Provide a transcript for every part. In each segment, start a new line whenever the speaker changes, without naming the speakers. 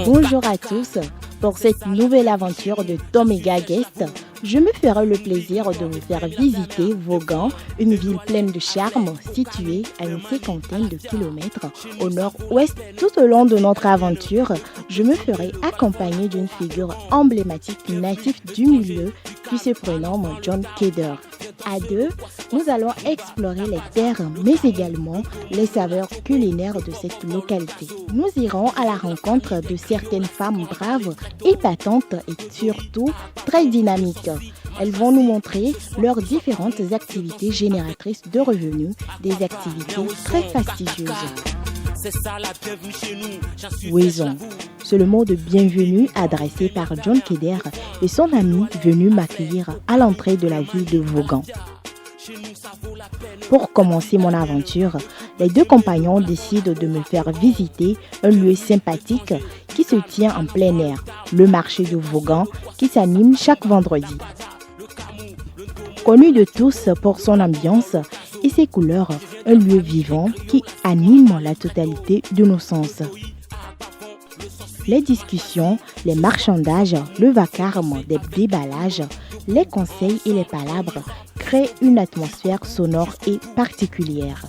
Bonjour à tous. Pour cette nouvelle aventure de Tomega Guest, je me ferai le plaisir de vous faire visiter Vaughan, une ville pleine de charme située à une cinquantaine de kilomètres au nord-ouest. Tout au long de notre aventure, je me ferai accompagner d'une figure emblématique native du milieu qui se prénomme John Keder. À deux, nous allons explorer les terres, mais également les saveurs culinaires de cette localité. Nous irons à la rencontre de certaines femmes braves, épatantes et surtout très dynamiques. Elles vont nous montrer leurs différentes activités génératrices de revenus, des activités très fastidieuses. Wezon, c'est le mot de bienvenue adressé par John Keder et son ami venu m'accueillir à l'entrée de la ville de Vaughan. Pour commencer mon aventure, les deux compagnons décident de me faire visiter un lieu sympathique qui se tient en plein air, le marché de Vaughan qui s'anime chaque vendredi. Connu de tous pour son ambiance et ses couleurs, un lieu vivant qui anime la totalité de nos sens. Les discussions, les marchandages, le vacarme des déballages, les conseils et les palabres créent une atmosphère sonore et particulière.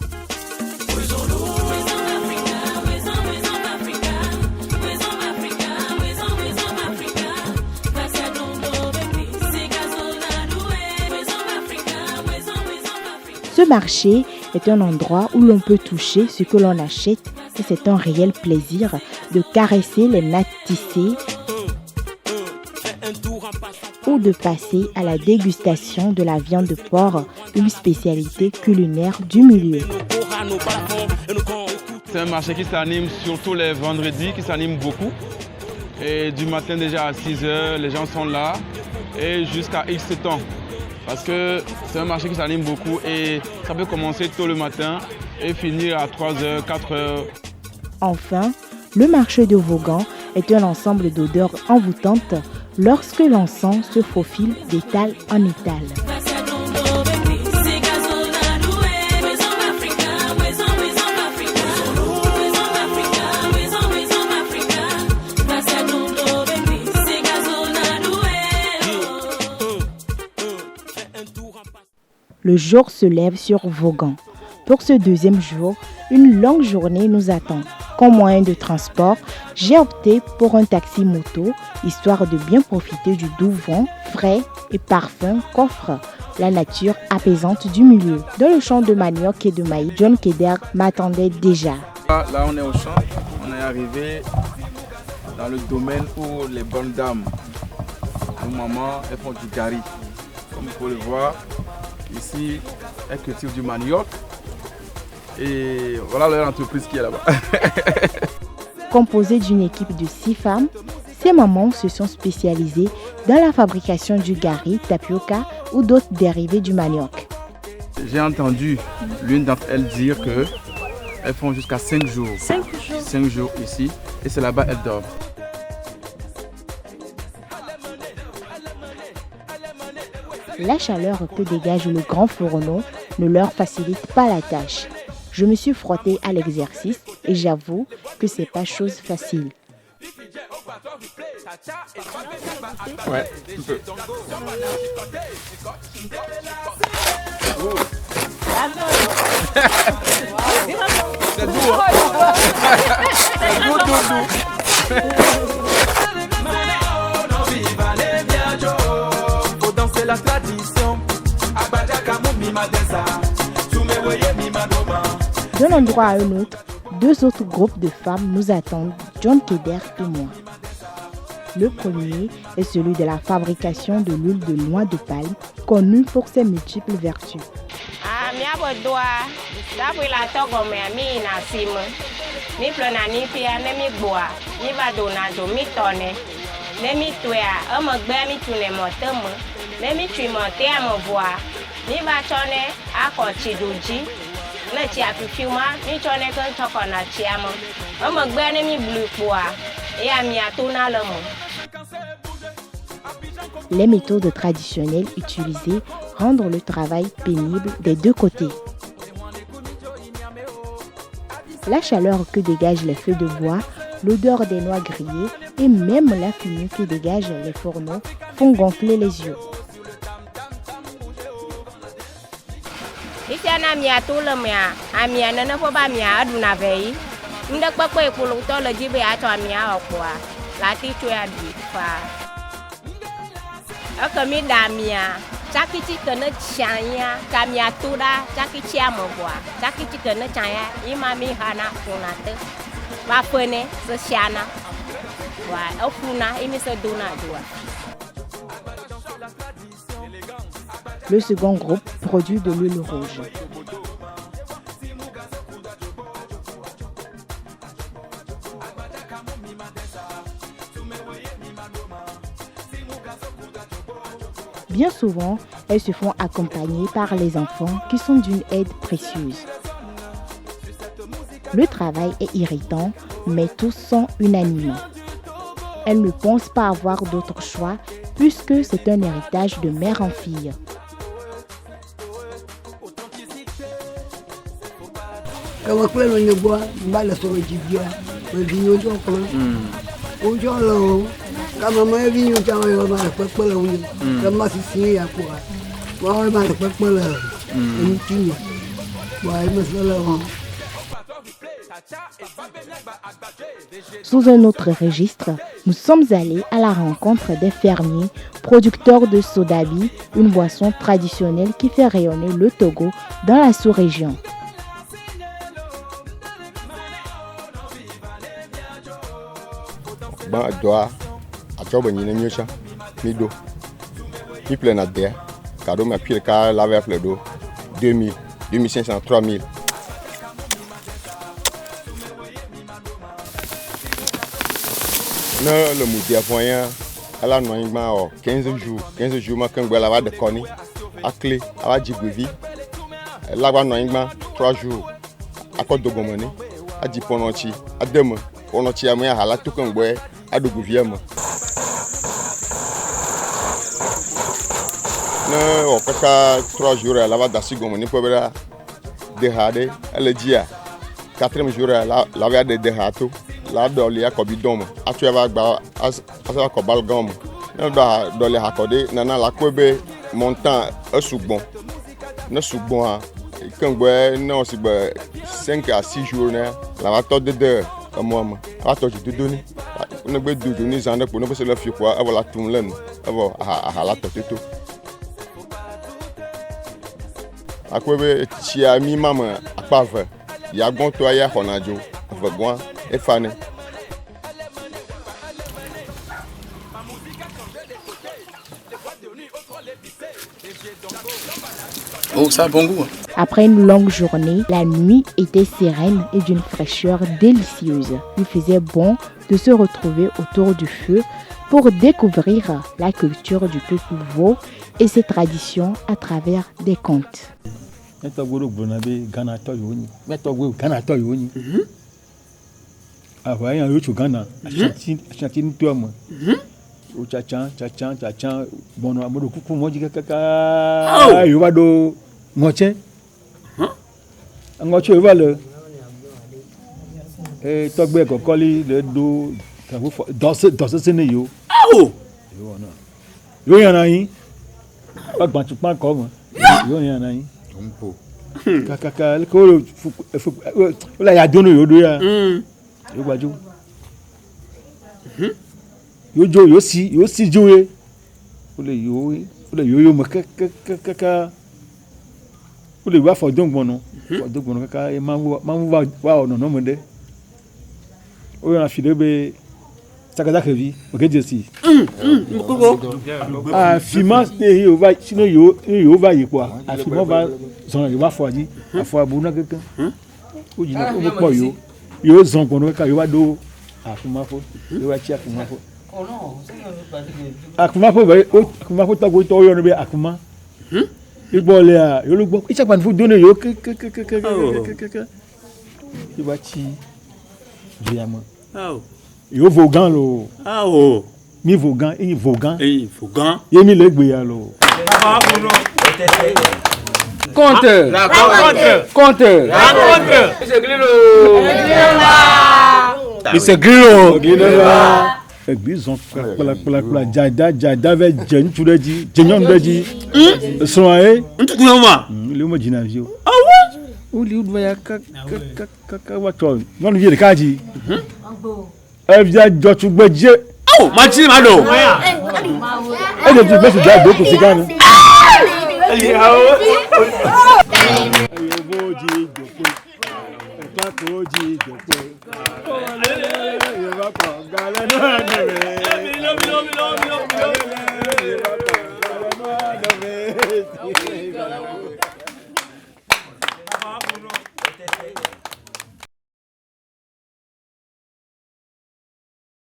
Ce marché est un endroit où l'on peut toucher ce que l'on achète et c'est un réel plaisir de caresser les nattes tissées ou de passer à la dégustation de la viande de porc, une spécialité culinaire du milieu.
C'est un marché qui s'anime surtout les vendredis, qui s'anime beaucoup. Et du matin déjà à 6h, les gens sont là et jusqu'à X temps. Parce que c'est un marché qui s'anime beaucoup et ça peut commencer tôt le matin et finir à 3h, 4h.
Enfin, le marché de Vaughan est un ensemble d'odeurs envoûtantes lorsque l'encens se faufile d'étal en étal. Le jour se lève sur Vaughan. Pour ce deuxième jour, une longue journée nous attend. Comme moyen de transport, j'ai opté pour un taxi moto, histoire de bien profiter du doux vent, frais et parfum qu'offre la nature apaisante du milieu. Dans le champ de manioc et de maïs, John Keder m'attendait déjà.
Là, on est au champ. On est arrivé dans le domaine où les bonnes dames, nos mamans, elles font du gari. Comme vous pouvez le voir, ici, elles cultivent du manioc. Et voilà leur entreprise qui est là-bas.
Composée d'une équipe de 6 femmes, ces mamans se sont spécialisées dans la fabrication du gari, tapioca ou d'autres dérivés du manioc.
J'ai entendu l'une d'entre elles dire qu'elles font jusqu'à 5 jours. 5 jours ici et c'est là-bas qu'elles dorment.
La chaleur que dégage le grand fourneau ne leur facilite pas la tâche. Je me suis frottée à l'exercice et j'avoue que c'est pas chose facile.
Ouais, un peu. C'est doux, hein? C'est doux, doux,
Faut danser la tradition.
D'un endroit à un autre, 2 autres groupes de femmes nous attendent, John Keder et moi. Le premier est celui de la fabrication de l'huile de noix de palme, connue pour ses multiples vertus. Les méthodes traditionnelles utilisées rendent le travail pénible des deux côtés. La chaleur que dégagent les feux de bois, l'odeur des noix grillées et même la fumée que dégagent les fourneaux font gonfler les yeux. Le second groupe produit de l'huile rouge. Bien souvent, elles se font accompagner par les enfants qui sont d'une aide précieuse. Le travail est irritant, mais tous sont unanimes. Elles ne pensent pas avoir d'autre choix puisque c'est un héritage de mère en fille. Sous un autre registre, nous sommes allés à la rencontre des fermiers, producteurs de sodabi, une boisson traditionnelle qui fait rayonner le Togo dans la sous-région.
Mi plein à terre, car ma pile car laver plein d'eau, 2000, 2500, 3000. Le moudi à voyant, elle a normalement 15 jours, ma quand elle va de connu, à clé, à la djibouvi, elle va normalement 3 jours, à côté de Gomani, à Diponochi, à demain, Ponochi à moi, à la tout comme boy, à de gouvernement. Non, après 3 jours, elle va d'assis Gomani pour ver déhadé, elle dit à 4e jour, elle va de déhato. La doli a kobi dom atu eva gba asa ko balgam na da doli hakode na la kwebe montant esugbon na sugbon a kangbe na osi be 5 à 6 jours na la va to de comme a to ji doni na gbe dudu ni zande po no se la fi kwa avola tumlen avo a la to teto akwebe ti a mi mama apave ya gon to ya honajo vagon et fané.
Oh, ça a bon goût.
Après une longue journée, la nuit était sereine et d'une fraîcheur délicieuse. Il faisait bon de se retrouver autour du feu pour découvrir la culture du peuple Vo et ses traditions à travers des contes.
Avant un autre Ghana, Chantine toi moi. Au tchatchan, bon amour coucou moi dit caca. Il va do moitié. Un moitié il va le. Et toi bien qu'on colle le dos dans ce scénario.
Oh.
Yo y en a un. Pas battu pas comme. Yo y en a un. Caca, le col faut là il y a donné yo do ya. Yo gbaju yo si jowe o le yo mo kaka o le wa fodon gbono kaka e ma wa ono no mo de o yo na file be sakada kevi o ke jesi a fima te yo va sino yo va yi kwa a fima va zon yo va foji a fo abu na kaka o jina o po yo zon gbono kaka yo wa do akumafo yo wa chi akumafo akumafo to go to yo no be akuma igbo le a yo lo gbo icha pan fu do ne yo yo wa chi jiyama yo vogan lo mi Vaughan et Vaughan.
Et Vaughan.
Yemi le gbe ya lo. Compteur. Monsieur Grilo. Ils ont jada ve jen tureji, jenyon deji. Soae.
Ntu kunoma.
Le mo ginavio. Ah ouais. Uli udwa ya ka wato. Non vie kaji. Evia jotu gbeje.
Oh, machini mado.
E de tu best da do ko sigana.